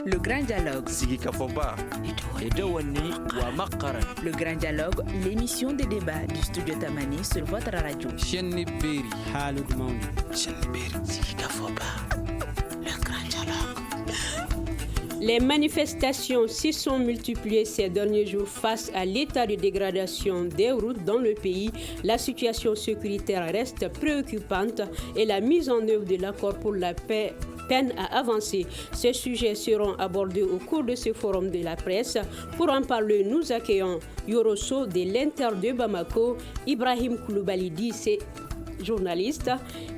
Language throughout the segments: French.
Le Grand Dialogue. Sigika Foba. Edouani wa Makaran. Le Grand Dialogue, l'émission de débat du studio Tamani sur votre radio. Chenni Beri. Halud Mauni. Chenni Beri. Sigika Foba. Le Grand Dialogue. Les manifestations s'y sont multipliées ces derniers jours face à l'état de dégradation des routes dans le pays. La situation sécuritaire reste préoccupante et la mise en œuvre de l'accord pour la paix peine à avancer. Ces sujets seront abordés au cours de ce forum de la presse. Pour en parler, nous accueillons Yoroso de l'Inter de Bamako, Ibrahim Kouloubalidi, c'est journaliste,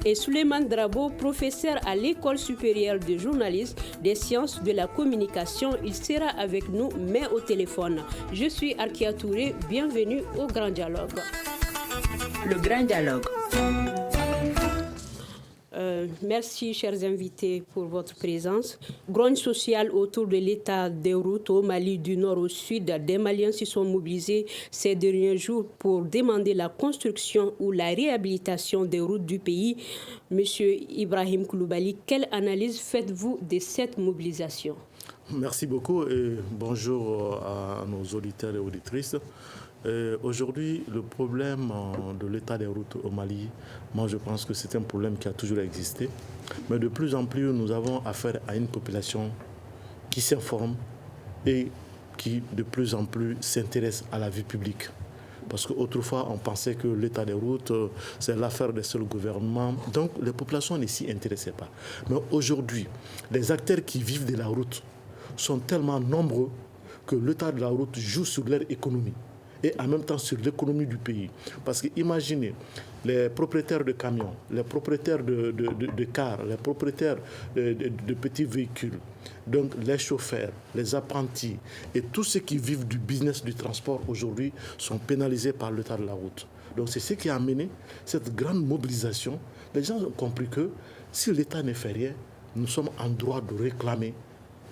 et Souleymane Drabo, professeur à l'École supérieure de journalisme des sciences de la communication. Il sera avec nous, mais au téléphone. Je suis Arkia Touré, bienvenue au Grand Dialogue. Le Grand Dialogue. Merci, chers invités, pour votre présence. Grogne sociale autour de l'état des routes au Mali du nord au sud. Des Maliens se sont mobilisés ces derniers jours pour demander la construction ou la réhabilitation des routes du pays. Monsieur Ibrahim Kouloubali, quelle analyse faites-vous de cette mobilisation? Merci beaucoup et bonjour à nos auditeurs et auditrices. Aujourd'hui, le problème de l'état des routes au Mali, moi je pense que c'est un problème qui a toujours existé. Mais de plus en plus, nous avons affaire à une population qui s'informe et qui de plus en plus s'intéresse à la vie publique. Parce qu'autrefois, on pensait que l'état des routes, c'est l'affaire des seuls gouvernements. Donc, les populations ne s'y intéressaient pas. Mais aujourd'hui, les acteurs qui vivent de la route sont tellement nombreux que l'état de la route joue sur leur économie et en même temps sur l'économie du pays. Parce que imaginez, les propriétaires de camions, les propriétaires de cars, les propriétaires de petits véhicules, donc les chauffeurs, les apprentis et tous ceux qui vivent du business du transport aujourd'hui sont pénalisés par l'état de la route. Donc c'est ce qui a amené cette grande mobilisation. Les gens ont compris que si l'État ne fait rien, nous sommes en droit de réclamer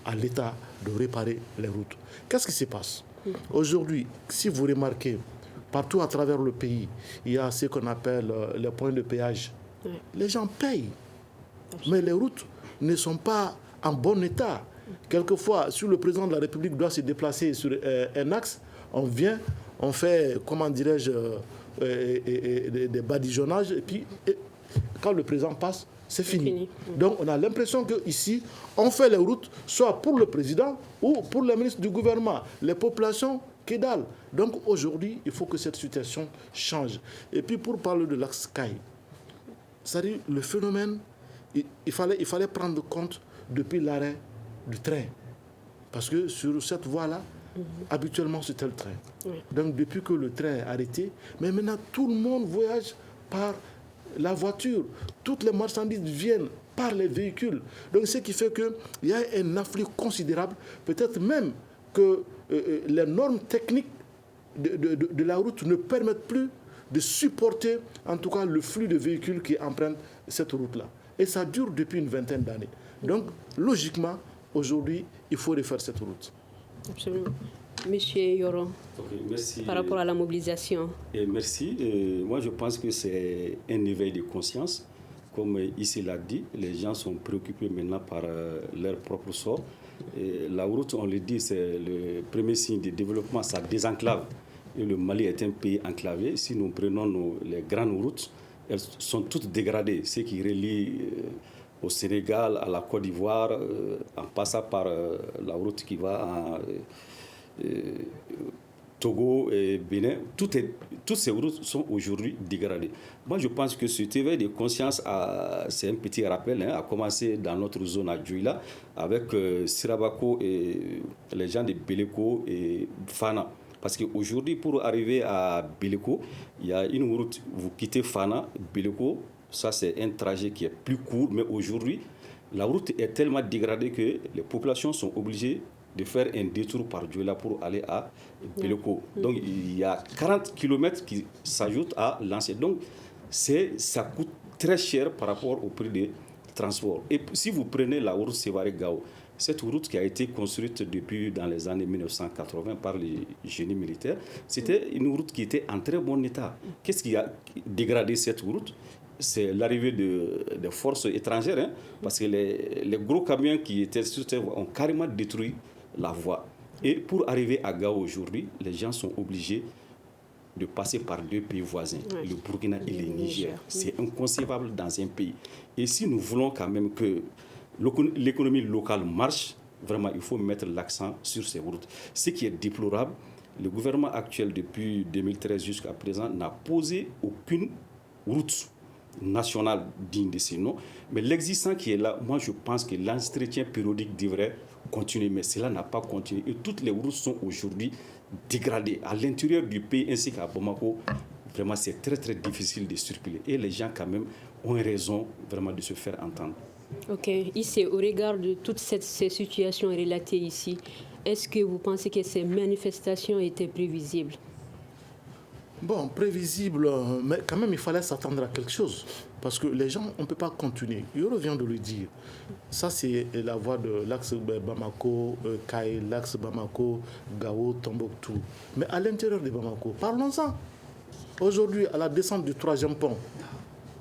à l'État de réparer les routes. Qu'est-ce qui se passe ? Aujourd'hui, si vous remarquez, partout à travers le pays, il y a ce qu'on appelle les points de péage. Oui. Les gens payent, mais les routes ne sont pas en bon état. Quelquefois, si le président de la République doit se déplacer sur un axe, on vient, on fait, comment dirais-je, des badigeonnages, et puis quand le président passe, c'est fini. Donc on a l'impression qu'ici, on fait les routes soit pour le président ou pour les ministres du gouvernement. Les populations, que dalle. Donc aujourd'hui, il faut que cette situation change. Et puis pour parler de l'axe Sky, c'est-à-dire le phénomène, il fallait prendre compte depuis l'arrêt du train. Parce que sur cette voie-là, habituellement c'était le train. Donc depuis que le train est arrêté, mais maintenant tout le monde voyage par la voiture, toutes les marchandises viennent par les véhicules. Donc ce qui fait qu'il y a un afflux considérable, peut-être même que les normes techniques de la route ne permettent plus de supporter en tout cas le flux de véhicules qui empruntent cette route-là. Et ça dure depuis une vingtaine d'années. Donc logiquement, aujourd'hui, il faut refaire cette route. Absolument. Monsieur Yoron, merci. Par rapport à la mobilisation. Merci. Moi, je pense que c'est un éveil de conscience. Comme ici l'a dit, les gens sont préoccupés maintenant par leur propre sort. Et la route, on le dit, c'est le premier signe de développement, ça désenclave. Et le Mali est un pays enclavé. Si nous prenons les grandes routes, elles sont toutes dégradées. Ce qui relie au Sénégal, à la Côte d'Ivoire, en passant par la route qui va à Togo et Bénin, toutes ces routes sont aujourd'hui dégradées. Moi, je pense que cet éveil de conscience, c'est un petit rappel, a commencé dans notre zone à Djouila, avec Sirabako et les gens de Beleko et Fana. Parce qu'aujourd'hui, pour arriver à Beleko, il y a une route, vous quittez Fana, Beleko, ça c'est un trajet qui est plus court, mais aujourd'hui, la route est tellement dégradée que les populations sont obligées de faire un détour par Djouila pour aller à Beleko. Donc il y a 40 km qui s'ajoutent à l'ancien. Donc ça coûte très cher par rapport au prix des transports. Et si vous prenez la route Sévaré-Gao, cette route qui a été construite depuis dans les années 1980 par les génies militaires, c'était une route qui était en très bon état. Qu'est-ce qui a dégradé cette route ? c'est l'arrivée de forces étrangères, hein, parce que les gros camions qui étaient sur cette voie ont carrément détruit la voie. Et pour arriver à Gao aujourd'hui, les gens sont obligés de passer par 2 pays voisins, le Burkina et le Niger. C'est inconcevable dans un pays. Et si nous voulons quand même que l'économie locale marche, vraiment, il faut mettre l'accent sur ces routes. Ce qui est déplorable, le gouvernement actuel, depuis 2013 jusqu'à présent, n'a posé aucune route nationale digne de ces noms. Mais l'existant qui est là, moi je pense que l'entretien périodique devrait continuer. Mais cela n'a pas continué. Et toutes les routes sont aujourd'hui dégradées. À l'intérieur du pays ainsi qu'à Bamako, vraiment c'est très très difficile de circuler. Et les gens quand même ont raison vraiment de se faire entendre. Ok, ici, au regard de toutes ces situations relatées ici, est-ce que vous pensez que ces manifestations étaient prévisibles? Bon, prévisible, mais quand même, il fallait s'attendre à quelque chose. Parce que les gens, on ne peut pas continuer. Il revient de le dire. Ça, c'est la voie de l'axe Bamako, Kaye, l'axe Bamako, Gao, Tombouctou. Mais à l'intérieur de Bamako, parlons-en. Aujourd'hui, à la descente du 3e pont,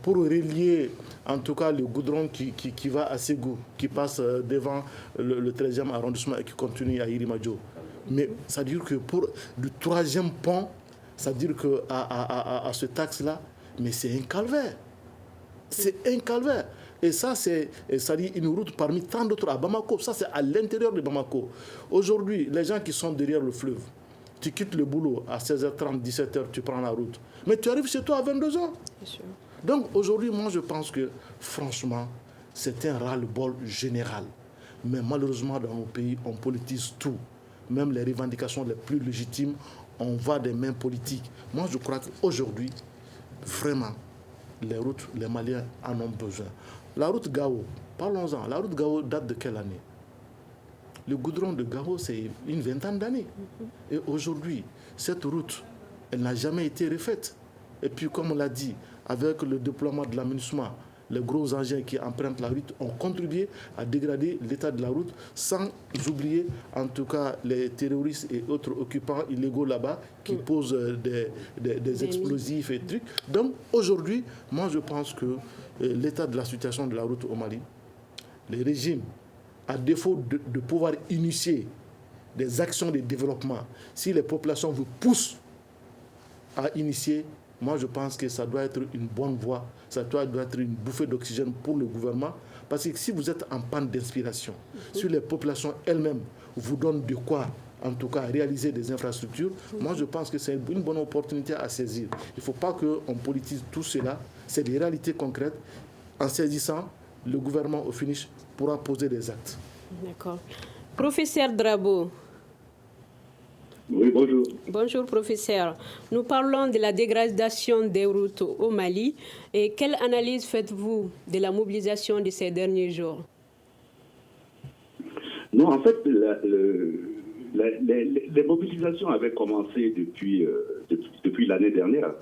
pour relier en tout cas le goudron qui va à Ségou, qui passe devant le 13e arrondissement et qui continue à Irimadjo. Mais ça veut dire que pour le 3e pont, ça veut dire qu'à ce axe-là, mais c'est un calvaire. C'est un calvaire. Et ça, c'est une route parmi tant d'autres à Bamako. Ça, c'est à l'intérieur de Bamako. Aujourd'hui, les gens qui sont derrière le fleuve, tu quittes le boulot à 16h30, 17h, tu prends la route. Mais tu arrives chez toi à 22h. Bien sûr. Donc aujourd'hui, moi je pense que franchement, c'est un ras-le-bol général. Mais malheureusement, dans nos pays, on politise tout. Même les revendications les plus légitimes, on va des mains politiques. Moi je crois qu'aujourd'hui, vraiment, les routes, les Maliens en ont besoin. La route Gao, parlons-en. La route Gao date de quelle année? Le goudron de Gao, c'est une vingtaine d'années. Et aujourd'hui, cette route, elle n'a jamais été refaite. Et puis, comme on l'a dit, avec le déploiement de l'aménagement, les gros engins qui empruntent la route ont contribué à dégrader l'état de la route, sans oublier en tout cas les terroristes et autres occupants illégaux là-bas qui posent des explosifs et trucs. Donc aujourd'hui, moi je pense que l'état de la situation de la route au Mali, les régimes, à défaut de pouvoir initier des actions de développement, si les populations vous poussent à initier, moi, je pense que ça doit être une bonne voie, ça doit être une bouffée d'oxygène pour le gouvernement. Parce que si vous êtes en panne d'inspiration, si les populations elles-mêmes vous donnent de quoi, en tout cas, réaliser des infrastructures, moi, je pense que c'est une bonne opportunité à saisir. Il ne faut pas qu'on politise tout cela. C'est des réalités concrètes. En saisissant, le gouvernement, au finish, pourra poser des actes. D'accord. Professeur Drabo. Oui, bonjour. Bonjour, professeur. Nous parlons de la dégradation des routes au Mali. Et quelle analyse faites-vous de la mobilisation de ces derniers jours? Non, en fait, les mobilisations avaient commencé depuis l'année dernière.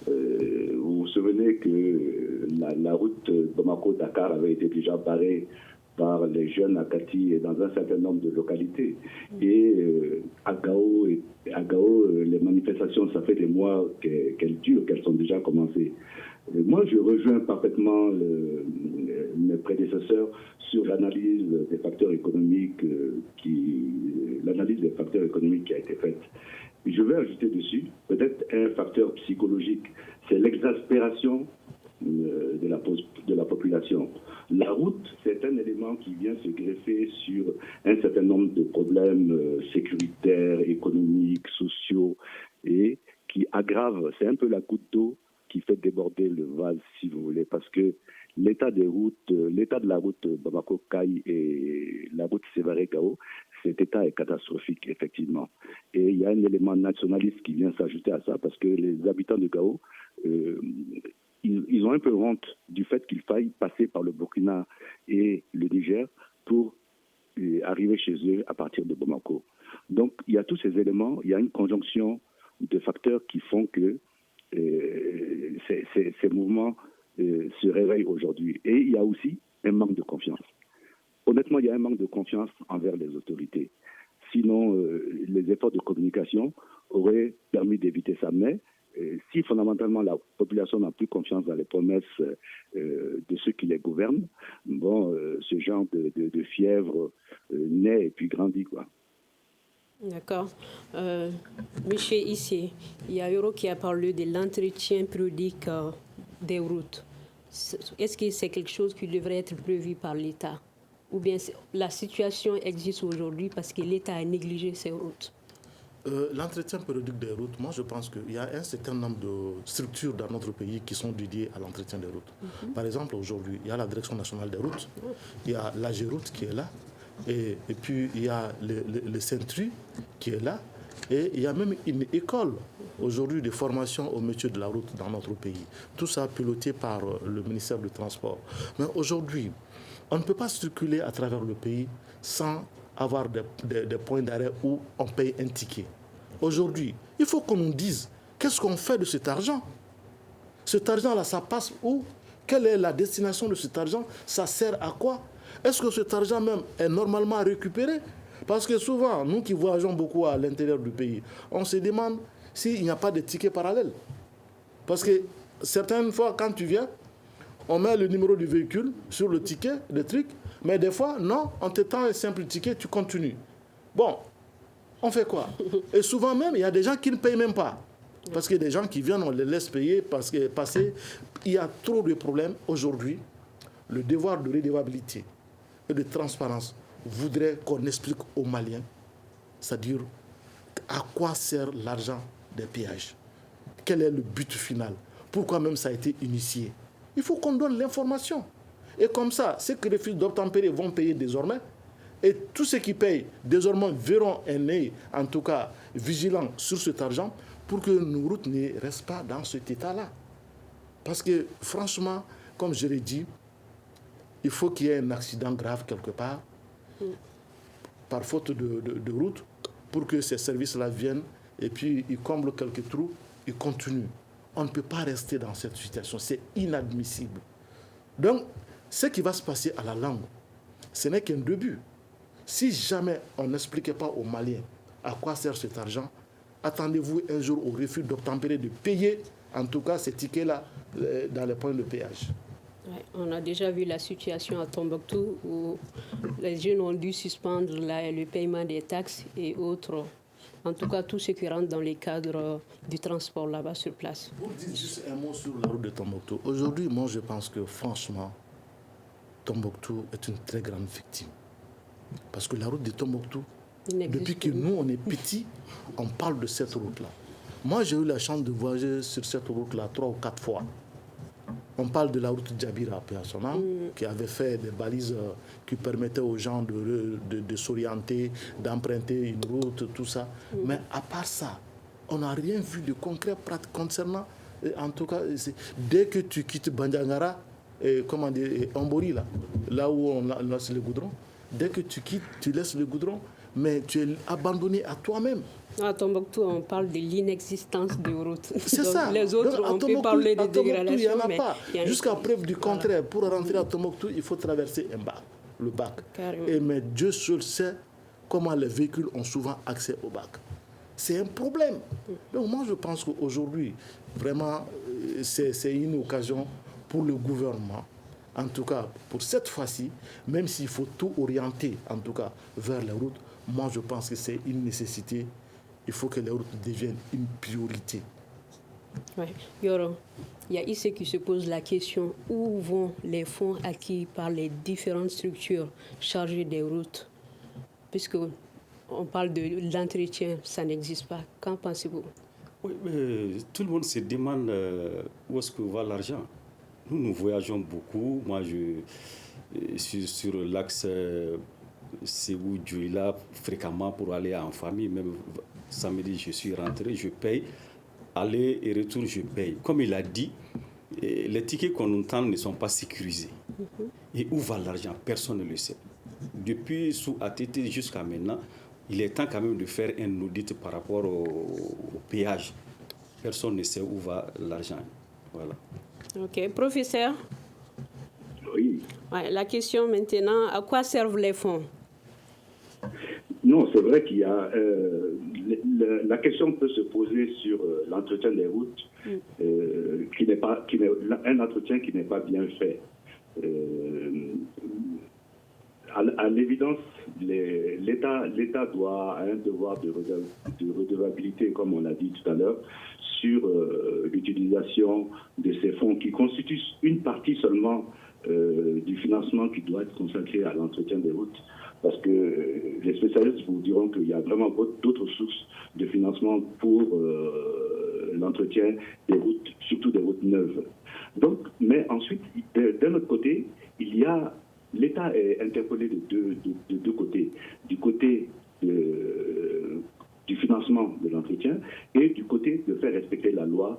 Vous vous souvenez que la route Bamako-Dakar avait été déjà barrée par les jeunes à Kati et dans un certain nombre de localités. Et à Gao, les manifestations, ça fait des mois qu'elles durent, qu'elles sont déjà commencées. Moi, je rejoins parfaitement mes prédécesseurs sur l'analyse des facteurs économiques qui a été faite. Je vais ajouter dessus peut-être un facteur psychologique, c'est l'exaspération de la population. La route, c'est un élément qui vient se greffer sur un certain nombre de problèmes sécuritaires, économiques, sociaux, et qui aggrave, c'est un peu la goutte d'eau qui fait déborder le vase, si vous voulez, parce que l'état de la route Bamako-Kaye et la route Sévaré-Gao, cet état est catastrophique, effectivement. Et il y a un élément nationaliste qui vient s'ajouter à ça, parce que les habitants de Gao, ils ont un peu honte du fait qu'il faille passer par le Burkina et le Niger pour arriver chez eux à partir de Bamako. Donc, il y a tous ces éléments, il y a une conjonction de facteurs qui font que ces mouvements se réveillent aujourd'hui. Et il y a aussi un manque de confiance. Honnêtement, il y a un manque de confiance envers les autorités. Sinon, les efforts de communication auraient permis d'éviter ça. Mais si fondamentalement la population n'a plus confiance dans les promesses de ceux qui les gouvernent, ce genre de fièvre naît et puis grandit, quoi. D'accord. Monsieur ici, il y a Euro qui a parlé de l'entretien périodique des routes. Est-ce que c'est quelque chose qui devrait être prévu par l'État? Ou bien la situation existe aujourd'hui parce que l'État a négligé ces routes? L'entretien périodique des routes, moi je pense qu'il y a un certain nombre de structures dans notre pays qui sont dédiées à l'entretien des routes. Par exemple, aujourd'hui, il y a la Direction nationale des routes, il y a l'AGEROUTE qui est là, et puis il y a le CENTRI qui est là, et il y a même une école aujourd'hui de formation au métier de la route dans notre pays. Tout ça piloté par le ministère du Transport. Mais aujourd'hui, on ne peut pas circuler à travers le pays sans avoir des points d'arrêt où on paye un ticket. Aujourd'hui, il faut qu'on nous dise qu'est-ce qu'on fait de cet argent. Cet argent-là, ça passe où? Quelle est la destination de cet argent? Ça sert à quoi? Est-ce que cet argent même est normalement récupéré? Parce que souvent, nous qui voyageons beaucoup à l'intérieur du pays, on se demande s'il n'y a pas de tickets parallèles. Parce que certaines fois, quand tu viens, on met le numéro du véhicule sur le ticket, le truc, mais des fois, non, on te tend un simple ticket, tu continues. Bon, on fait quoi? Et souvent même, il y a des gens qui ne payent même pas. Parce que des gens qui viennent, on les laisse payer parce que il y a trop de problèmes. Aujourd'hui, le devoir de redevabilité et de transparence voudrait qu'on explique aux Maliens, c'est-à-dire à quoi sert l'argent des péages. Quel est le but final? Pourquoi même ça a été initié? Il faut qu'on donne l'information. Et comme ça, ceux qui refusent d'obtempérer vont payer désormais. Et tous ceux qui payent désormais verront un œil, en tout cas vigilant sur cet argent, pour que nos routes ne restent pas dans cet état-là. Parce que franchement, comme je l'ai dit, il faut qu'il y ait un accident grave quelque part, par faute de route, pour que ces services-là viennent et puis ils comblent quelques trous, ils continuent. On ne peut pas rester dans cette situation, c'est inadmissible. Donc, ce qui va se passer à la langue, ce n'est qu'un début. Si jamais on n'expliquait pas aux Maliens à quoi sert cet argent, attendez-vous un jour au refus d'obtempérer de payer, en tout cas, ces tickets-là dans les points de péage. Ouais, on a déjà vu la situation à Tombouctou où les jeunes ont dû suspendre le paiement des taxes et autres. En tout cas, tout ce qui rentre dans les cadres du transport là-bas sur place. Pour dire juste un mot sur la route de Tombouctou. Aujourd'hui, moi, je pense que franchement, Tombouctou est une très grande victime. Parce que la route de Tombouctou, depuis que nous, on est petits, on parle de cette route-là. Moi, j'ai eu la chance de voyager sur cette route-là 3 ou 4 fois. On parle de la route Djabira, qui avait fait des balises qui permettaient aux gens de s'orienter, d'emprunter une route, tout ça. Mais à part ça, on n'a rien vu de concret concernant, en tout cas, dès que tu quittes Bandiangara, Ambori, là où on laisse le goudron, dès que tu quittes, tu laisses le goudron, mais tu es abandonné à toi-même. À Tombouctou, on parle de l'inexistence des routes. C'est ça. Les autres, on peut parler de dégradation, il n'y en a pas. Il y a Jusqu'à preuve du contraire, pour rentrer à Tombouctou, il faut traverser le bac. Mais Dieu seul sait comment les véhicules ont souvent accès au bac. C'est un problème. Donc moi, je pense qu'aujourd'hui, vraiment, c'est une occasion pour le gouvernement, en tout cas pour cette fois-ci, même s'il faut tout orienter, en tout cas, vers les routes, moi, je pense que c'est une nécessité. Il faut que les routes deviennent une priorité. Oui. Yoro, il y a ici qui se pose la question, où vont les fonds acquis par les différentes structures chargées des routes? Puisque on parle de l'entretien, ça n'existe pas. Qu'en pensez-vous? Oui, mais tout le monde se demande où est-ce que va l'argent. Nous voyageons beaucoup. Moi, je suis sur l'axe Ségou-Djouila fréquemment pour aller en famille. Même samedi, je suis rentré, je paye. Aller et retour, je paye. Comme il a dit, les tickets qu'on entend ne sont pas sécurisés. Et où va l'argent? Personne ne le sait. Depuis sous ATT jusqu'à maintenant, il est temps quand même de faire un audit par rapport au péage. Personne ne sait où va l'argent. Voilà. Ok. Professeur? Oui. Ouais, la question maintenant, à quoi servent les fonds? Non, c'est vrai qu'il y a... la question peut se poser sur l'entretien des routes, un entretien qui n'est pas bien fait. À l'évidence, l'État a un devoir de redevabilité, comme on l'a dit tout à l'heure, sur l'utilisation de ces fonds qui constituent une partie seulement du financement qui doit être consacré à l'entretien des routes. Parce que les spécialistes vous diront qu'il y a vraiment d'autres sources de financement pour l'entretien des routes, surtout des routes neuves. Donc, mais ensuite, d'un autre côté, l'État est interpellé de deux côtés. Du côté du financement de l'entretien et du côté de faire respecter la loi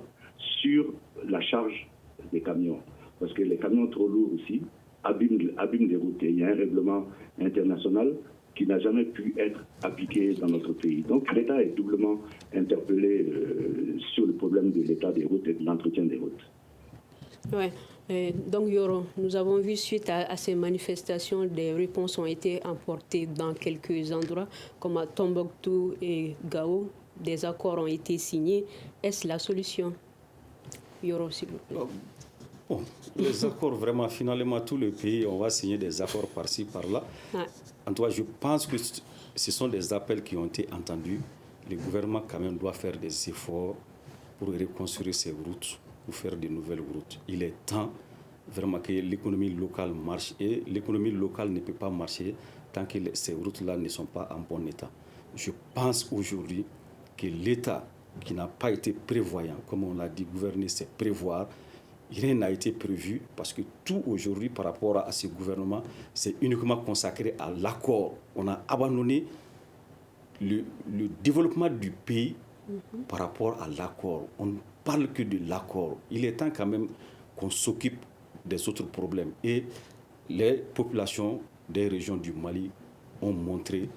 sur la charge des camions. Parce que les camions trop lourds aussi abîment les routes. Et il y a un règlement international qui n'a jamais pu être appliqué dans notre pays. Donc l'État est doublement interpellé sur le problème de l'état des routes et de l'entretien des routes. Ouais. Donc Yoro, nous avons vu suite à ces manifestations, des réponses ont été apportées dans quelques endroits, comme à Tombouctou et Gao. Des accords ont été signés. Est-ce la solution? Yoro, s'il vous plaît. Bon, les accords, vraiment, finalement, tout le pays, on va signer des accords par-ci, par-là. Ouais. En tout cas, je pense que ce sont des appels qui ont été entendus. Le gouvernement, quand même, doit faire des efforts pour reconstruire ces routes, pour faire de nouvelles routes. Il est temps, vraiment, que l'économie locale marche. Et l'économie locale ne peut pas marcher tant que ces routes-là ne sont pas en bon état. Je pense aujourd'hui que l'État, qui n'a pas été prévoyant, comme on l'a dit, gouverner, c'est prévoir. Rien n'a été prévu parce que tout aujourd'hui par rapport à ce gouvernement, c'est uniquement consacré à l'accord. On a abandonné le développement du pays par rapport à l'accord. On ne parle que de l'accord. Il est temps quand même qu'on s'occupe des autres problèmes. Et les populations des régions du Mali ont montré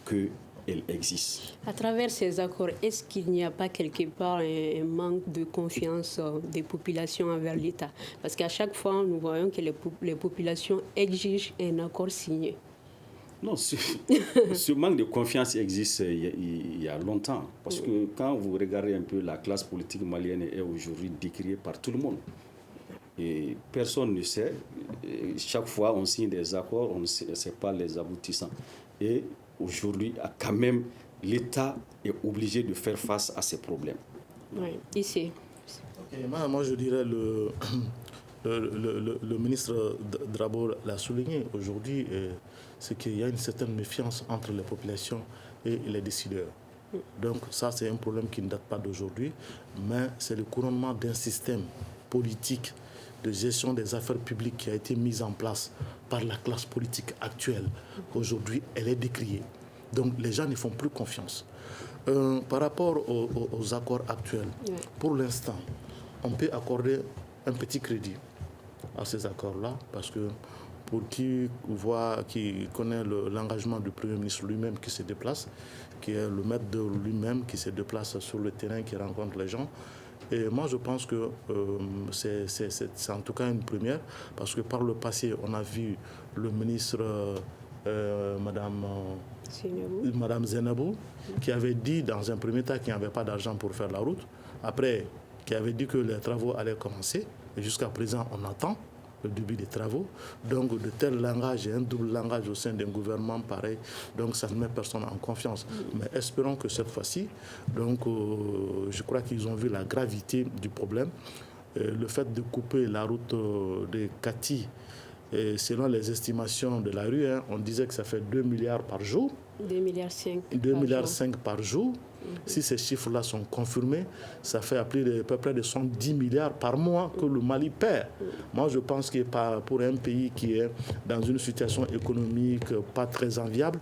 qu'elles existent. À travers ces accords, est-ce qu'il n'y a pas quelque part un manque de confiance des populations envers l'État? Parce qu'à chaque fois, nous voyons que les populations exigent un accord signé. Non, ce manque de confiance existe il y a longtemps. Parce que quand vous regardez un peu la classe politique malienne est aujourd'hui décriée par tout le monde. Et personne ne sait. Et chaque fois, on signe des accords, on ne sait pas les aboutissants. Et aujourd'hui, quand même, l'État est obligé de faire face à ces problèmes. Oui, ici. Okay, moi, je dirais le ministre Drabo l'a souligné aujourd'hui, c'est qu'il y a une certaine méfiance entre les populations et les décideurs. Donc ça, c'est un problème qui ne date pas d'aujourd'hui, mais c'est le couronnement d'un système politique de gestion des affaires publiques qui a été mis en place par la classe politique actuelle. Aujourd'hui, elle est décriée. Donc les gens ne font plus confiance. Par rapport aux accords actuels, pour l'instant, on peut accorder un petit crédit à ces accords-là, parce que pour qui connaît l'engagement du Premier ministre lui-même qui se déplace, qui est le maître de lui-même, qui se déplace sur le terrain, qui rencontre les gens. Et moi, je pense que c'est en tout cas une première, parce que par le passé, on a vu le ministre, Madame Zenabou, qui avait dit dans un premier temps qu'il n'y avait pas d'argent pour faire la route. Après, qui avait dit que les travaux allaient commencer. Et jusqu'à présent, on attend le début des travaux. Donc, de tels langages et un double langage au sein d'un gouvernement pareil, donc ça ne met personne en confiance. Mais espérons que cette fois-ci, donc, je crois qu'ils ont vu la gravité du problème. Le fait de couper la route de Kati, selon les estimations de la rue, on disait que ça fait 2 milliards par jour. 2,5 milliards par jour. Si ces chiffres-là sont confirmés, ça fait à peu près de 110 milliards par mois que le Mali perd. Moi, je pense que pour un pays qui est dans une situation économique pas très enviable,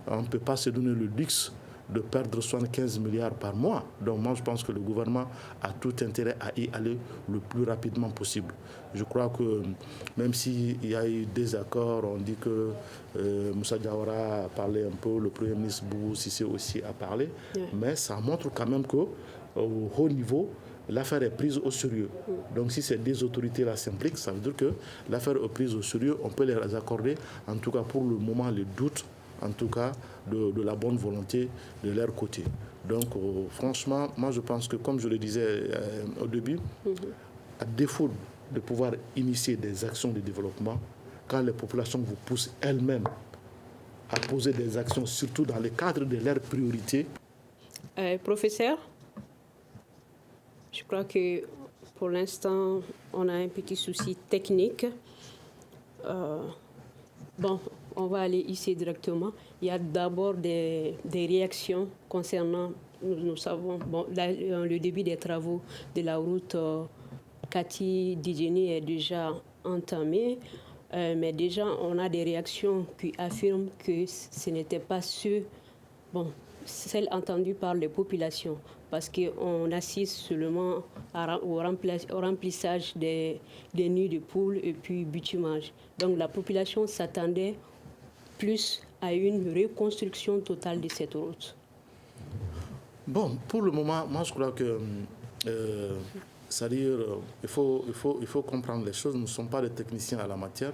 on ne peut pas se donner le luxe de perdre 75 milliards par mois. Donc moi, je pense que le gouvernement a tout intérêt à y aller le plus rapidement possible. Je crois que même s'il y a eu des accords, on dit que Moussa Diawara a parlé un peu, le Premier ministre Boubou Cissé aussi a parlé, mais ça montre quand même qu'au haut niveau, l'affaire est prise au sérieux. Donc si ces deux autorités-là s'impliquent, ça veut dire que l'affaire est prise au sérieux, on peut les accorder. En tout cas, pour le moment, les doutes en tout cas, de la bonne volonté de leur côté. Donc, franchement, moi, je pense que, comme je le disais au début, à défaut de pouvoir initier des actions de développement, quand les populations vous poussent elles-mêmes à poser des actions, surtout dans le cadre de leurs priorités. Professeur, je crois que pour l'instant, on a un petit souci technique. Bon, on va aller ici directement. Il y a d'abord des réactions concernant, nous savons, bon, le début des travaux de la route Kati-Didjeni est déjà entamé. Mais déjà, on a des réactions qui affirment que ce n'était pas celle entendue par les populations, parce qu'on assiste seulement au remplissage des nids de poules et puis bitumage. Donc la population s'attendait plus à une reconstruction totale de cette route. Bon, pour le moment, moi je crois que... c'est-à-dire, il faut comprendre les choses. Nous ne sommes pas des techniciens à la matière,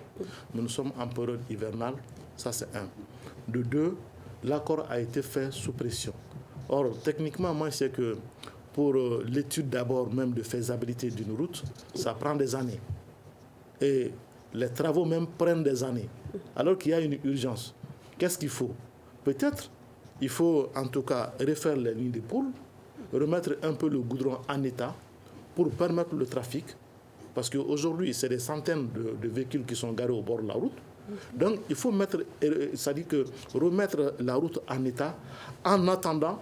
mais nous sommes en période hivernale. Ça, c'est un. De deux, l'accord a été fait sous pression. Or, techniquement, moi, je sais que pour l'étude d'abord même de faisabilité d'une route, ça prend des années. Et les travaux même prennent des années. Alors qu'il y a une urgence. Qu'est-ce qu'il faut? Peut-être, il faut en tout cas refaire les lignes de poules, remettre un peu le goudron en état, pour permettre le trafic, parce qu'aujourd'hui, c'est des centaines de véhicules qui sont garés au bord de la route. Donc, il faut remettre la route en état en attendant,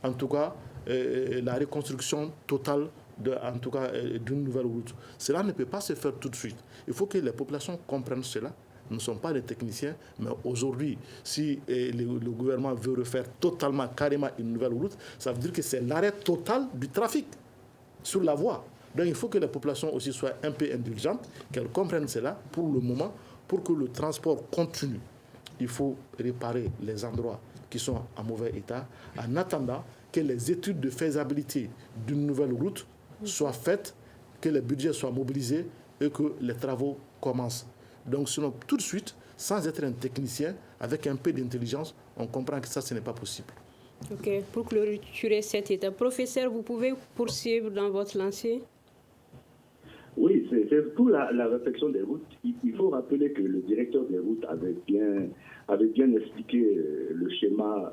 en tout cas, la reconstruction totale d'une nouvelle route. Cela ne peut pas se faire tout de suite. Il faut que les populations comprennent cela. Nous ne sommes pas des techniciens, mais aujourd'hui, si le gouvernement veut refaire totalement, carrément une nouvelle route, ça veut dire que c'est l'arrêt total du trafic sur la voie. Donc il faut que les populations aussi soient un peu indulgentes, qu'elles comprennent cela pour le moment, pour que le transport continue. Il faut réparer les endroits qui sont en mauvais état, en attendant que les études de faisabilité d'une nouvelle route soient faites, que les budgets soient mobilisés et que les travaux commencent. Donc sinon, tout de suite, sans être un technicien, avec un peu d'intelligence, on comprend que ça, ce n'est pas possible. Ok, pour clôturer cette étape, professeur, vous pouvez poursuivre dans votre lancée? Oui, c'est pour la réflexion des routes. Il faut rappeler que le directeur des routes avait bien expliqué le schéma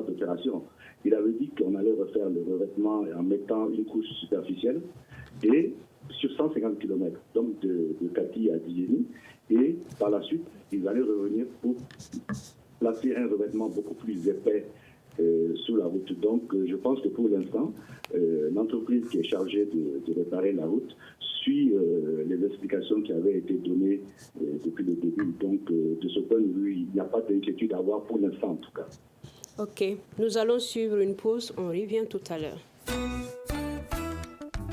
d'opération. Il avait dit qu'on allait refaire le revêtement en mettant une couche superficielle et sur 150 km, donc de Kati à Didjeni, et par la suite, ils allaient revenir pour placer un revêtement beaucoup plus épais sous la route. Donc, je pense que pour l'instant, l'entreprise qui est chargée de réparer la route suit les explications qui avaient été données depuis le début. Donc, de ce point de vue, il n'y a pas d'inquiétude à avoir pour l'instant, en tout cas. Ok, nous allons suivre une pause. On revient tout à l'heure.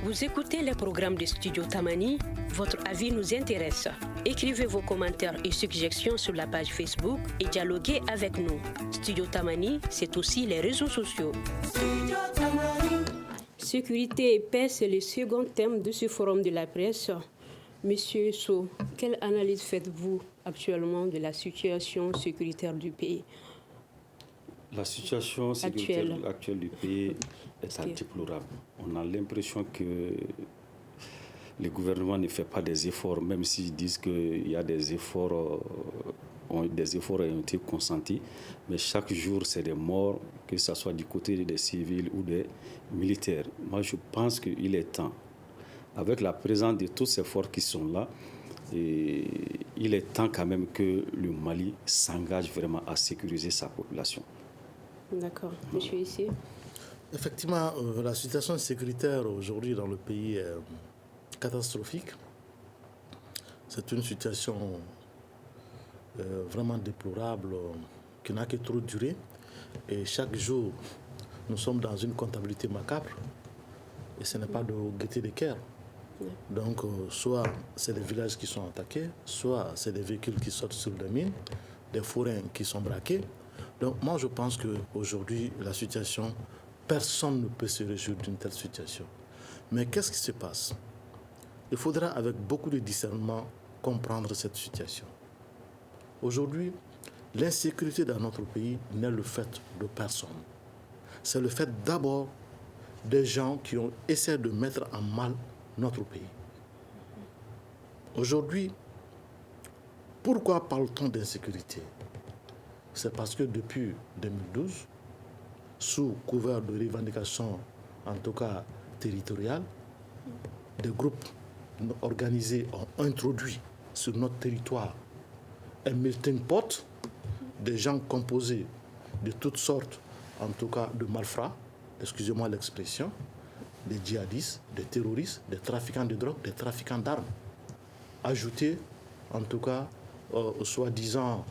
Vous écoutez les programmes de Studio Tamani. Votre avis nous intéresse. Écrivez vos commentaires et suggestions sur la page Facebook et dialoguez avec nous. Studio Tamani, c'est aussi les réseaux sociaux. Sécurité et paix, c'est le second thème de ce forum de la presse. Monsieur So, quelle analyse faites-vous actuellement de la situation sécuritaire du pays? La situation sécuritaire actuelle du pays est déplorable. On a l'impression que le gouvernement ne fait pas des efforts, même s'ils disent qu'il y a des efforts ont été consentis, mais chaque jour, c'est des morts, que ce soit du côté des civils ou des militaires. Moi, je pense qu'il est temps, avec la présence de tous ces forces qui sont là, et il est temps quand même que le Mali s'engage vraiment à sécuriser sa population. D'accord. Monsieur ici. Effectivement, la situation sécuritaire aujourd'hui dans le pays est catastrophique. C'est une situation vraiment déplorable qui n'a que trop duré. Et chaque jour, nous sommes dans une comptabilité macabre. Et ce n'est pas de gaieté de cœur. Donc, soit c'est les villages qui sont attaqués, soit c'est des véhicules qui sortent sur des mines, des forains qui sont braqués. Donc, moi, je pense qu'aujourd'hui, la situation, personne ne peut se réjouir d'une telle situation. Mais qu'est-ce qui se passe? Il faudra, avec beaucoup de discernement, comprendre cette situation. Aujourd'hui, l'insécurité dans notre pays n'est le fait de personne. C'est le fait d'abord des gens qui ont essayé de mettre en mal notre pays. Aujourd'hui, pourquoi parle-t-on d'insécurité? C'est parce que depuis 2012, sous couvert de revendications, en tout cas territoriales, des groupes organisés ont introduit sur notre territoire un melting pot, des gens composés de toutes sortes, en tout cas de malfrats, excusez-moi l'expression, des djihadistes, des terroristes, des trafiquants de drogue, des trafiquants d'armes, ajoutés en tout cas aux soi-disant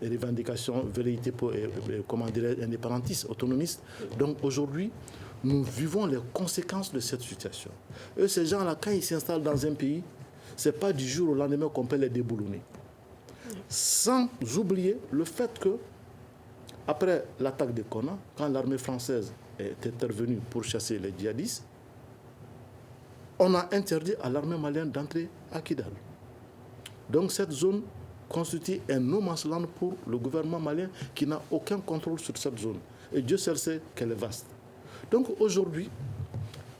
revendications velléités pour, comment dirais-je, indépendantistes, autonomistes. Donc aujourd'hui, nous vivons les conséquences de cette situation. Et ces gens-là, quand ils s'installent dans un pays, ce n'est pas du jour au lendemain qu'on peut les déboulonner. Sans oublier le fait que, après l'attaque de Konna, quand l'armée française est intervenue pour chasser les djihadistes, on a interdit à l'armée malienne d'entrer à Kidal. Donc cette zone constitue un no man's land pour le gouvernement malien qui n'a aucun contrôle sur cette zone. Et Dieu seul sait qu'elle est vaste. Donc aujourd'hui,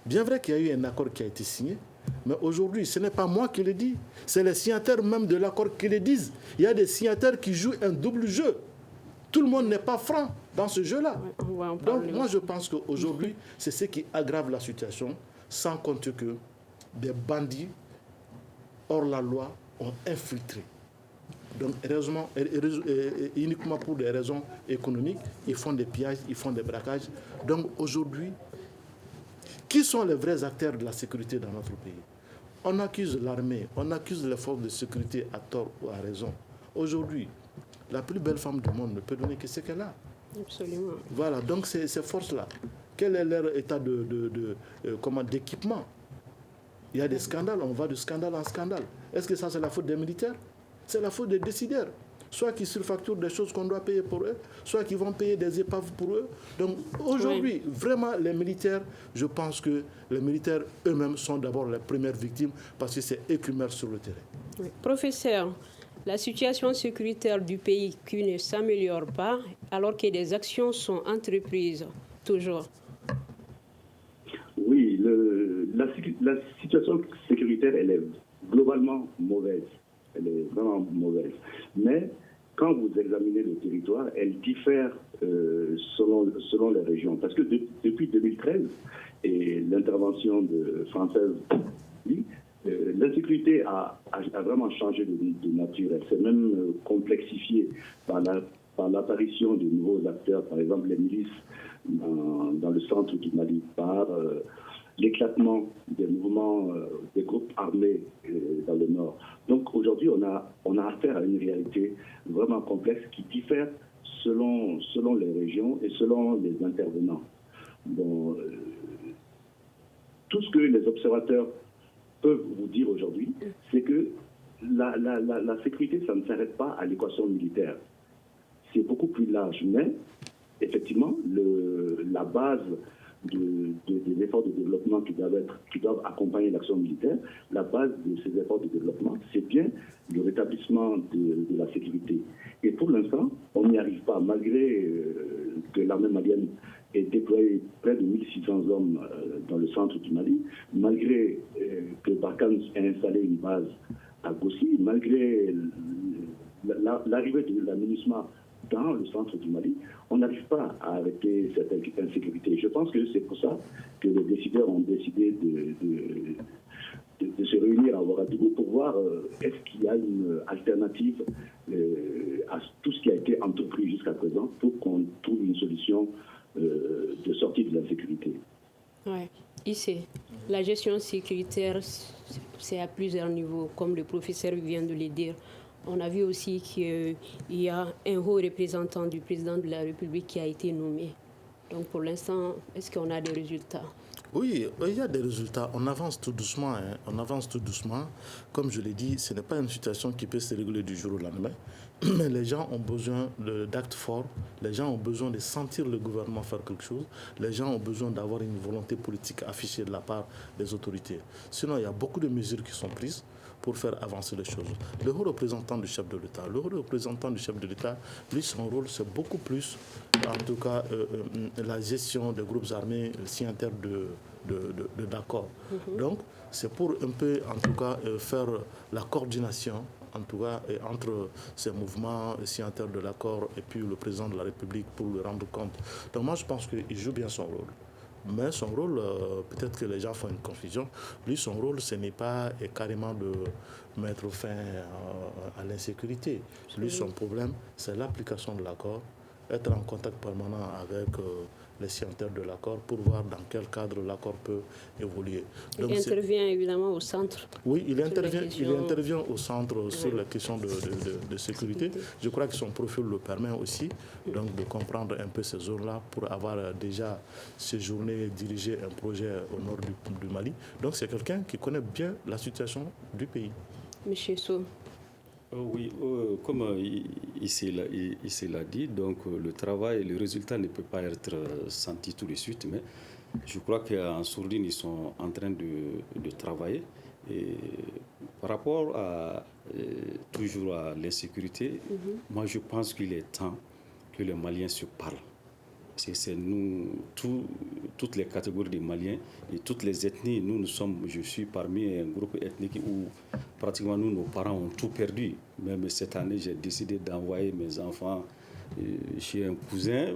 bien vrai qu'il y a eu un accord qui a été signé, mais aujourd'hui, ce n'est pas moi qui le dis, c'est les signataires même de l'accord qui le disent. Il y a des signataires qui jouent un double jeu. Tout le monde n'est pas franc dans ce jeu-là. Donc moi, je pense qu'aujourd'hui, c'est ce qui aggrave la situation, sans compter que des bandits hors la loi ont infiltré. Donc, heureusement, uniquement pour des raisons économiques, ils font des pillages, ils font des braquages. Donc, aujourd'hui, qui sont les vrais acteurs de la sécurité dans notre pays? On accuse l'armée, on accuse les forces de sécurité à tort ou à raison. Aujourd'hui, la plus belle femme du monde ne peut donner que ce qu'elle a. Absolument. Voilà, donc ces forces-là, quel est leur état d'équipement? Il y a des scandales, on va de scandale en scandale. Est-ce que ça, c'est la faute des militaires? C'est la faute des décideurs. Soit qui surfacturent des choses qu'on doit payer pour eux, soit qui vont payer des épaves pour eux. Donc aujourd'hui, vraiment, les militaires, je pense que les militaires eux-mêmes sont d'abord les premières victimes parce que c'est eux qui meurent sur le terrain. Oui. Professeur, la situation sécuritaire du pays qui ne s'améliore pas alors que des actions sont entreprises toujours. Oui, la situation sécuritaire, elle est globalement mauvaise. Elle est vraiment mauvaise. Mais quand vous examinez le territoire, elle diffère selon les régions. Parce que depuis 2013 et l'intervention française, l'insécurité a vraiment changé de nature. Elle s'est même complexifiée par l'apparition de nouveaux acteurs, par exemple les milices dans le centre du Mali, par l'éclatement des mouvements, des groupes armés dans le nord. Donc aujourd'hui, on a affaire à une réalité vraiment complexe qui diffère selon les régions et selon les intervenants. Bon, tout ce que les observateurs peuvent vous dire aujourd'hui, c'est que la sécurité, ça ne s'arrête pas à l'équation militaire. C'est beaucoup plus large, mais effectivement, la base des efforts de développement qui doivent accompagner l'action militaire, la base de ces efforts de développement, c'est bien le rétablissement de la sécurité. Et pour l'instant, on n'y arrive pas, malgré que l'armée malienne ait déployé près de 1600 hommes dans le centre du Mali, malgré que Barkhane ait installé une base à Gossi, malgré l'arrivée de la MINUSMA dans le centre du Mali, on n'arrive pas à arrêter cette insécurité. Je pense que c'est pour ça que les décideurs ont décidé de se réunir à Ouagadougou pour voir est-ce qu'il y a une alternative à tout ce qui a été entrepris jusqu'à présent pour qu'on trouve une solution de sortie de l'insécurité. Oui, ici, la gestion sécuritaire, c'est à plusieurs niveaux, comme le professeur vient de le dire. On a vu aussi qu'il y a un haut représentant du président de la République qui a été nommé. Donc pour l'instant, est-ce qu'on a des résultats? Oui, il y a des résultats. On avance tout doucement. On avance tout doucement. Comme je l'ai dit, ce n'est pas une situation qui peut se réguler du jour au lendemain. Mais les gens ont besoin d'actes forts. Les gens ont besoin de sentir le gouvernement faire quelque chose. Les gens ont besoin d'avoir une volonté politique affichée de la part des autorités. Sinon, il y a beaucoup de mesures qui sont prises. pour faire avancer les choses. Le haut représentant du chef de l'État, lui, son rôle, c'est beaucoup plus, en tout cas, la gestion des groupes armés signataires d'accords. Donc, c'est pour un peu, en tout cas, faire la coordination, en tout cas, entre ces mouvements signataires de l'accord et puis le président de la République pour le rendre compte. Donc moi, je pense qu'il joue bien son rôle. Mais son rôle, peut-être que les gens font une confusion, lui, son rôle, ce n'est pas carrément de mettre fin à l'insécurité. Lui, son problème, c'est l'application de l'accord, être en contact permanent avec les signataires de l'accord pour voir dans quel cadre l'accord peut évoluer. Donc, il intervient évidemment au centre. Oui, il intervient au centre sur la question de sécurité. Je crois que son profil le permet aussi, donc de comprendre un peu ces zones-là pour avoir déjà séjourné, dirigé un projet au nord du Mali. Donc c'est quelqu'un qui connaît bien la situation du pays. Monsieur Sow. Oui, comme il l'a dit, donc le travail, le résultat ne peut pas être senti tout de suite, mais je crois qu'en Sourdine, ils sont en train de travailler. Et par rapport toujours à l'insécurité, moi je pense qu'il est temps que les Maliens se parlent. C'est nous, toutes les catégories de Maliens et toutes les ethnies. Je suis parmi un groupe ethnique où pratiquement nos parents ont tout perdu. Même cette année, j'ai décidé d'envoyer mes enfants chez un cousin.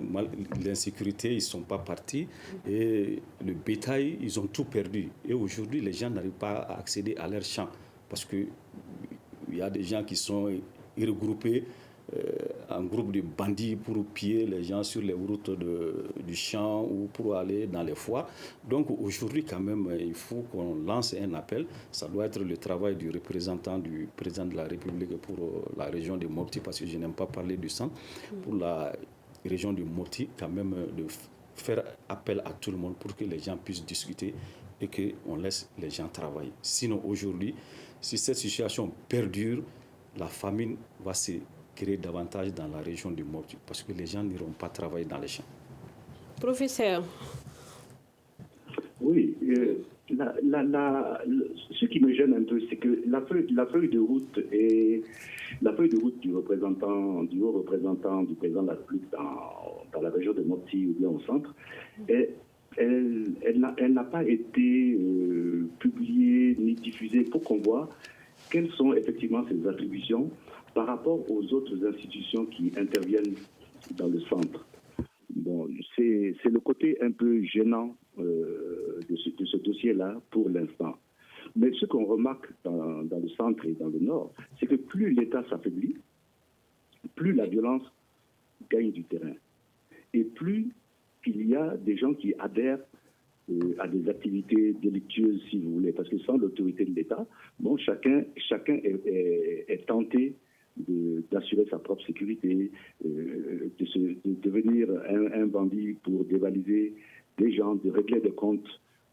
L'insécurité, ils ne sont pas partis. Et le bétail, ils ont tout perdu. Et aujourd'hui, les gens n'arrivent pas à accéder à leurs champs parce qu'il y a des gens qui sont regroupés en groupe de bandits pour piller les gens sur les routes du champ ou pour aller dans les foires. Donc aujourd'hui, quand même, il faut qu'on lance un appel. Ça doit être le travail du représentant du président de la République pour la région de Mopti, parce que je n'aime pas parler du centre, pour la région de Mopti, quand même, de faire appel à tout le monde pour que les gens puissent discuter et qu'on laisse les gens travailler. Sinon, aujourd'hui, si cette situation perdure, la famine va se créer davantage dans la région du Mopti parce que les gens n'iront pas travailler dans les champs. Professeur. Oui, ce qui me gêne un peu, c'est que la feuille de route du haut représentant du président de la République dans la région de Mopti ou bien au centre, elle n'a pas été publiée ni diffusée pour qu'on voit quelles sont effectivement ses attributions par rapport aux autres institutions qui interviennent dans le centre. Bon, c'est le côté un peu gênant de ce dossier-là pour l'instant. Mais ce qu'on remarque dans le centre et dans le nord, c'est que plus l'État s'affaiblit, plus la violence gagne du terrain. Et plus il y a des gens qui adhèrent à des activités délictueuses, si vous voulez. Parce que sans l'autorité de l'État, bon, chacun est tenté d'assurer sa propre sécurité, de devenir un bandit pour dévaliser des gens, de régler des comptes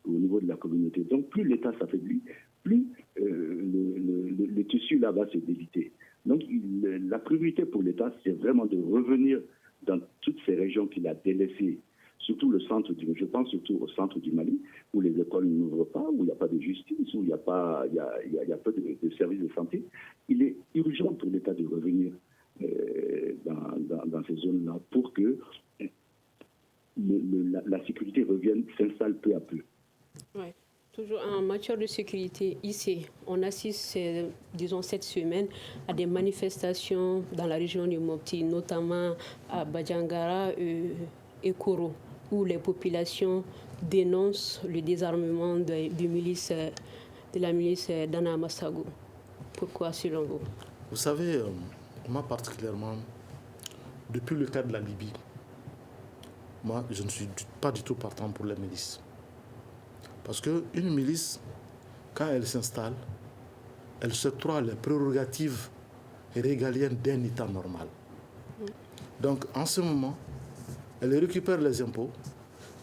au niveau de la communauté. Donc plus l'État s'affaiblit, plus le tissu là va se déliter. Donc la priorité pour l'État, c'est vraiment de revenir dans toutes ces régions qu'il a délaissées, surtout le centre je pense surtout au centre du Mali, où les écoles n'ouvrent pas, où il n'y a pas de justice, où il y a peu de services de santé. Il est urgent pour l'État de revenir dans ces zones-là pour que la sécurité revienne, s'installe peu à peu. Ouais. Toujours en matière de sécurité, ici, on assiste, disons, cette semaine à des manifestations dans la région du Mopti, notamment à Badjangara et Koro, où les populations dénoncent le désarmement de la milice d'Anna Massago. Pourquoi, selon vous? Vous savez, moi particulièrement, depuis le cas de la Libye, moi, je ne suis pas du tout partant pour les milices. Parce qu'une milice, quand elle s'installe, elle s'octroie les prérogatives régaliennes d'un État normal. Donc, en ce moment, elle récupère les impôts,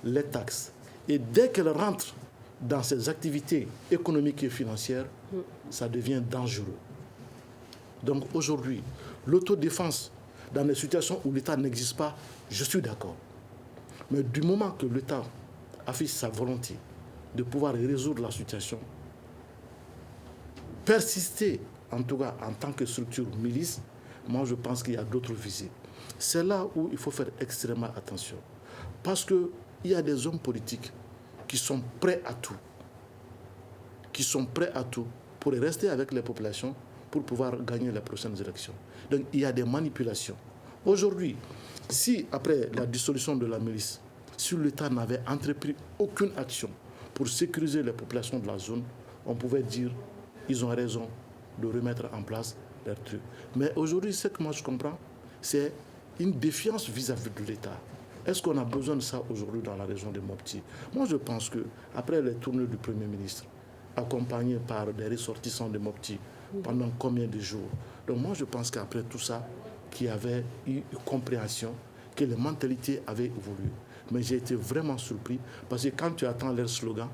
les taxes, et dès qu'elle rentre dans ses activités économiques et financières, ça devient dangereux. Donc aujourd'hui, l'autodéfense dans des situations où l'État n'existe pas, je suis d'accord. Mais du moment que l'État affiche sa volonté de pouvoir résoudre la situation, persister, en tout cas en tant que structure milice, moi je pense qu'il y a d'autres visées. C'est là où il faut faire extrêmement attention. Parce qu'il y a des hommes politiques qui sont prêts à tout. Pour rester avec les populations, pour pouvoir gagner les prochaines élections. Donc il y a des manipulations. Aujourd'hui, si après la dissolution de la milice, si l'État n'avait entrepris aucune action pour sécuriser les populations de la zone, on pouvait dire qu'ils ont raison de remettre en place leurs trucs. Mais aujourd'hui, ce que moi je comprends, c'est une défiance vis-à-vis de l'État. Est-ce qu'on a besoin de ça aujourd'hui dans la région de Mopti? Moi, je pense qu'après les tournées du Premier ministre, accompagné par des ressortissants de Mopti, pendant combien de jours? Donc moi, je pense qu'après tout ça, qu'il y avait eu une compréhension, que les mentalités avaient évolué. Mais j'ai été vraiment surpris, parce que quand tu attends leur slogan,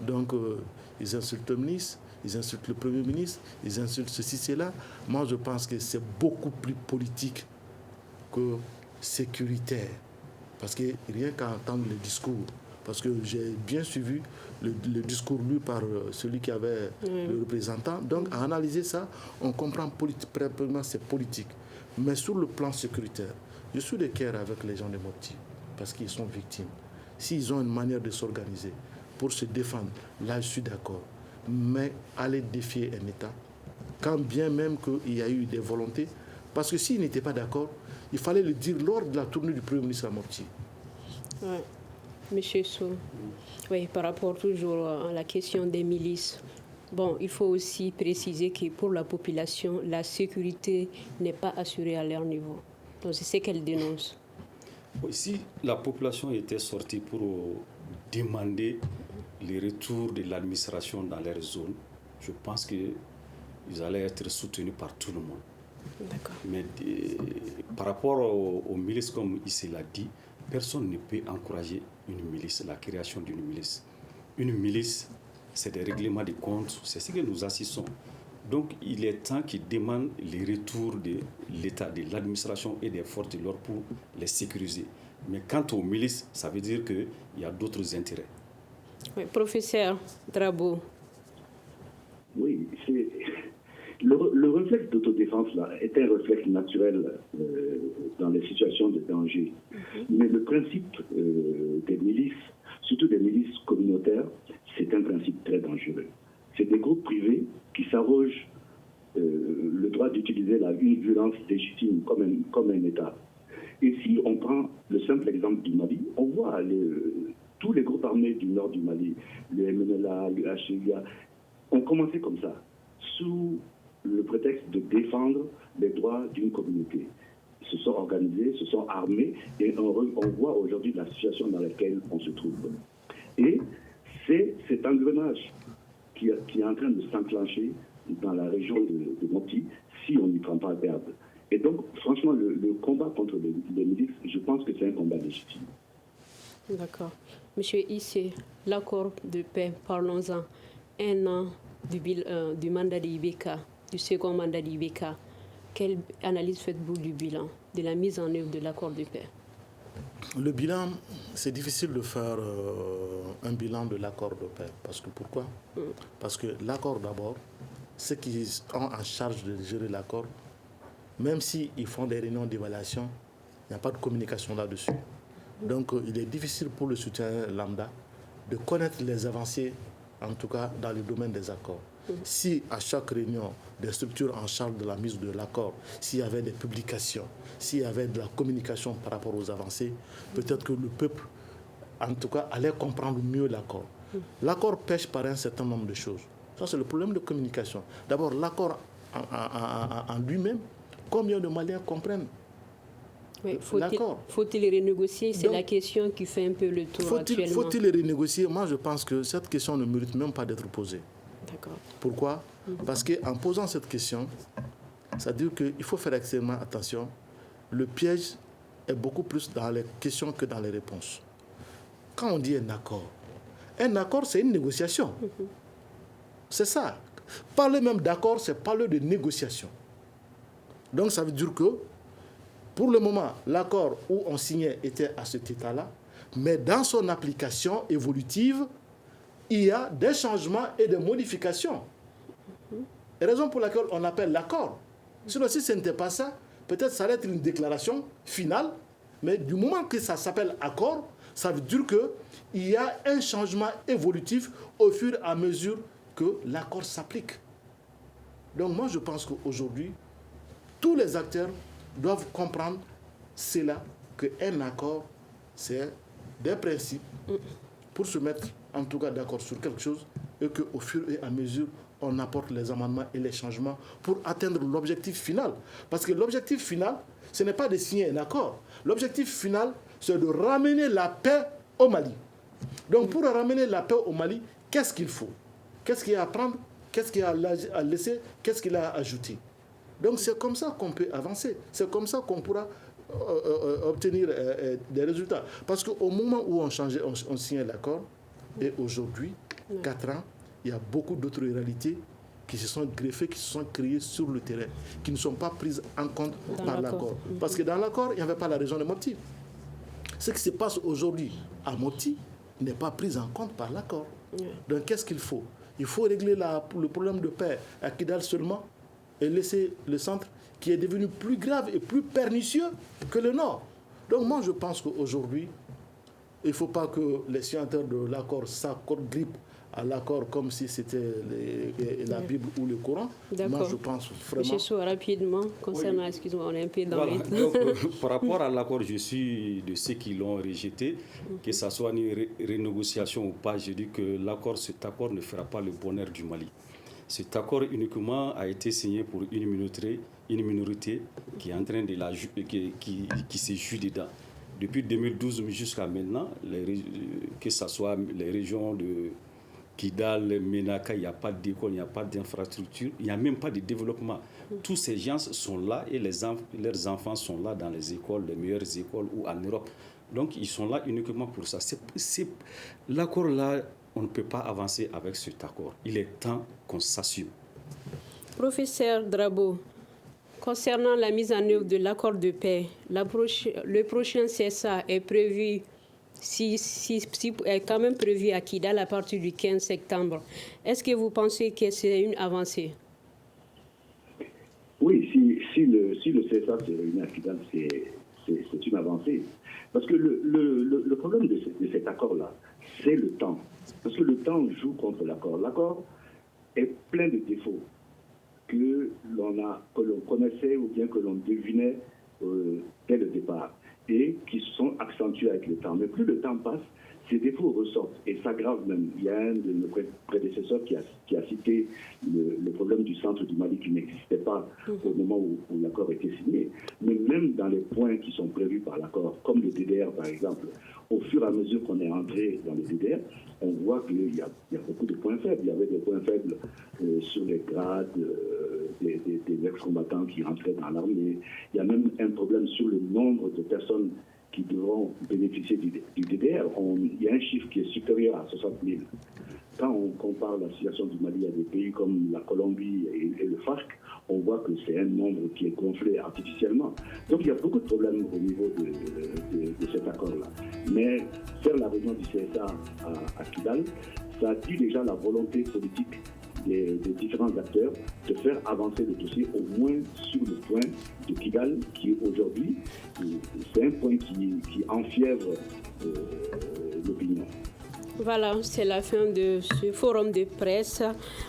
donc ils insultent le ministre, ils insultent le Premier ministre, ils insultent ceci, cela. Moi, je pense que c'est beaucoup plus politique que sécuritaire. Parce que rien qu'à entendre le discours, parce que j'ai bien suivi le discours lu par celui qui avait le représentant. Donc, à analyser ça, on comprend précisément c'est politique. Mais sur le plan sécuritaire, je suis de cœur avec les gens de Mopti, parce qu'ils sont victimes. S'ils ont une manière de s'organiser pour se défendre, là, je suis d'accord. Mais aller défier un État, quand bien même qu'il y a eu des volontés, parce que s'ils n'étaient pas d'accord, il fallait le dire lors de la tournée du Premier ministre à Mopti. Oui. Monsieur Sow, oui, par rapport toujours à la question des milices, bon, il faut aussi préciser que pour la population, la sécurité n'est pas assurée à leur niveau. Donc c'est ce qu'elle dénonce. Si la population était sortie pour demander le retour de l'administration dans leur zone, je pense qu'ils allaient être soutenus par tout le monde. D'accord. Mais par rapport aux milices, comme il l'a dit, personne ne peut encourager une milice, la création d'une milice. Une milice, c'est des règlements de comptes, c'est ce que nous assistons. Donc, il est temps qu'ils demandent le retour de l'État, de l'administration et des forces de l'ordre pour les sécuriser. Mais quant aux milices, ça veut dire qu'il y a d'autres intérêts. Oui, professeur Drabo. Oui, le réflexe d'autodéfense là, est un réflexe naturel dans les situations de danger. Mais le principe des milices, surtout des milices communautaires, c'est un principe très dangereux. C'est des groupes privés qui s'arrogent le droit d'utiliser une violence légitime comme un État. Et si on prend le simple exemple du Mali, on voit tous les groupes armés du nord du Mali, le MNLA, le HCA, ont commencé comme ça, sous le prétexte de défendre les droits d'une communauté. Ils se sont organisés, se sont armés, et on voit aujourd'hui la situation dans laquelle on se trouve. Et c'est cet engrenage qui est en train de s'enclencher dans la région de Mopti, si on n'y prend pas garde. Et donc, franchement, le combat contre les milices, je pense que c'est un combat légitime. D'accord. Monsieur Issé, l'accord de paix, parlons-en. 1 an du mandat d'Ibeka, du second mandat d'Ibeka. Quelle analyse faites-vous du bilan, de la mise en œuvre de l'accord de paix? Le bilan, c'est difficile de faire un bilan de l'accord de paix. Parce que pourquoi? Parce que l'accord d'abord, ceux qui ont en charge de gérer l'accord, même s'ils font des réunions d'évaluation, il n'y a pas de communication là-dessus. Donc il est difficile pour le soutien lambda de connaître les avancées, en tout cas dans le domaine des accords. Si à chaque réunion, des structures en charge de la mise de l'accord, s'il y avait des publications, s'il y avait de la communication par rapport aux avancées, peut-être que le peuple, en tout cas, allait comprendre mieux l'accord. L'accord pêche par un certain nombre de choses. Ça, c'est le problème de communication. D'abord, l'accord en lui-même, combien de Maliens comprennent l'accord? Faut-il renégocier? C'est la question qui fait un peu le tour actuellement. Faut-il les renégocier? Moi, je pense que cette question ne mérite même pas d'être posée. D'accord. Pourquoi? Parce qu'en posant cette question, ça veut dire qu'il faut faire extrêmement attention. Le piège est beaucoup plus dans les questions que dans les réponses. Quand on dit un accord, c'est une négociation. C'est ça. Parler même d'accord, c'est parler de négociation. Donc ça veut dire que, pour le moment, l'accord où on signait était à cet état-là, mais dans son application évolutive, il y a des changements et des modifications. Raison pour laquelle on appelle l'accord. Sinon, si ce n'était pas ça, peut-être ça allait être une déclaration finale, mais du moment que ça s'appelle accord, ça veut dire qu'il y a un changement évolutif au fur et à mesure que l'accord s'applique. Donc moi, je pense qu'aujourd'hui, tous les acteurs doivent comprendre cela, qu'un accord, c'est des principes pour se mettre en tout cas d'accord sur quelque chose et qu'au fur et à mesure, on apporte les amendements et les changements pour atteindre l'objectif final. Parce que l'objectif final, ce n'est pas de signer un accord. L'objectif final, c'est de ramener la paix au Mali. Donc pour ramener la paix au Mali, qu'est-ce qu'il faut? Qu'est-ce qu'il y a à prendre? Qu'est-ce qu'il y a à laisser? Qu'est-ce qu'il y a à ajouter? Donc c'est comme ça qu'on peut avancer. C'est comme ça qu'on pourra obtenir des résultats. Parce qu'au moment où on signait l'accord, et aujourd'hui, 4 ans, il y a beaucoup d'autres réalités qui se sont greffées, qui se sont créées sur le terrain, qui ne sont pas prises en compte par l'accord. Parce que dans l'accord, il n'y avait pas la région de Mopti. Ce qui se passe aujourd'hui à Mopti n'est pas pris en compte par l'accord. Donc qu'est-ce qu'il faut? Il faut régler le problème de paix à Kidal seulement et laisser le centre qui est devenu plus grave et plus pernicieux que le nord. Donc moi je pense qu'aujourd'hui, il ne faut pas que les signataires de l'accord s'accordent-grippent à l'accord comme si c'était la Bible ou le Coran. Moi, je pense vraiment... Monsieur Sow, rapidement, concernant, oui. Excusez-moi, on est un peu dans voilà. Donc, par rapport à l'accord, je suis de ceux qui l'ont rejeté, que ce soit une renégociation ou pas. Je dis que cet accord ne fera pas le bonheur du Mali. Cet accord uniquement a été signé pour une minorité qui est en train de qui se joue dedans. Depuis 2012 jusqu'à maintenant, que ce soit les régions de Kidal, Menaka, il n'y a pas d'école, il n'y a pas d'infrastructure, il n'y a même pas de développement. Tous ces gens sont là et leurs enfants sont là dans les écoles, les meilleures écoles ou en Europe. Donc ils sont là uniquement pour ça. L'accord-là, on ne peut pas avancer avec cet accord. Il est temps qu'on s'assume. Professeur Drabo, concernant la mise en œuvre de l'accord de paix, le prochain CSA est prévu, est quand même prévu à Kidal à partir du 15 septembre. Est-ce que vous pensez que c'est une avancée? Oui, si le CSA se réunit à Kidal, c'est une avancée. Parce que le problème de cet accord-là, c'est le temps. Parce que le temps joue contre l'accord. L'accord est plein de défauts que l'on connaissait ou bien que l'on devinait dès le départ et qui sont accentués avec le temps. Mais plus le temps passe, ces défauts ressortent et s'aggravent même. Il y a un de nos prédécesseurs qui a cité le problème du centre du Mali qui n'existait pas au moment où l'accord était signé. Mais même dans les points qui sont prévus par l'accord, comme le DDR par exemple, au fur et à mesure qu'on est entré dans le DDR, on voit qu'il y a beaucoup de points faibles. Il y avait des points faibles sur les grades des ex-combattants qui rentraient dans l'armée. Il y a même un problème sur le nombre de personnes qui devront bénéficier du DDR. Il y a un chiffre qui est supérieur à 60 000. Quand on compare la situation du Mali à des pays comme la Colombie et le FARC, on voit que c'est un nombre qui est gonflé artificiellement. Donc il y a beaucoup de problèmes au niveau de cet accord-là. Mais faire la réunion du CSA à Kidal, ça dit déjà la volonté politique des différents acteurs de faire avancer le dossier au moins sur le point de Kidal qui aujourd'hui, c'est un point qui enfièvre l'opinion. Voilà, c'est la fin de ce forum de presse.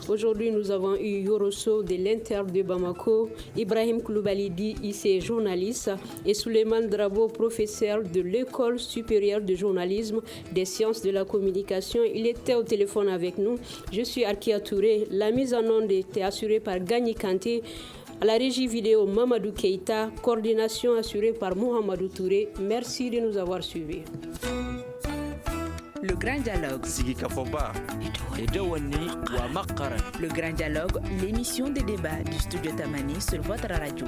Aujourd'hui, nous avons eu Yoro Sow de l'Inter de Bamako, Ibrahim Koulibaly, IC journaliste, et Souleymane Drabo, professeur de l'École supérieure de journalisme des sciences de la communication. Il était au téléphone avec nous. Je suis Arkia Touré. La mise en onde était assurée par Gagny Kanté. À la régie vidéo, Mamadou Keïta. Coordination assurée par Mohamedou Touré. Merci de nous avoir suivis. Le Grand Dialogue. Le Grand Dialogue, l'émission de débat du studio Tamani sur votre radio.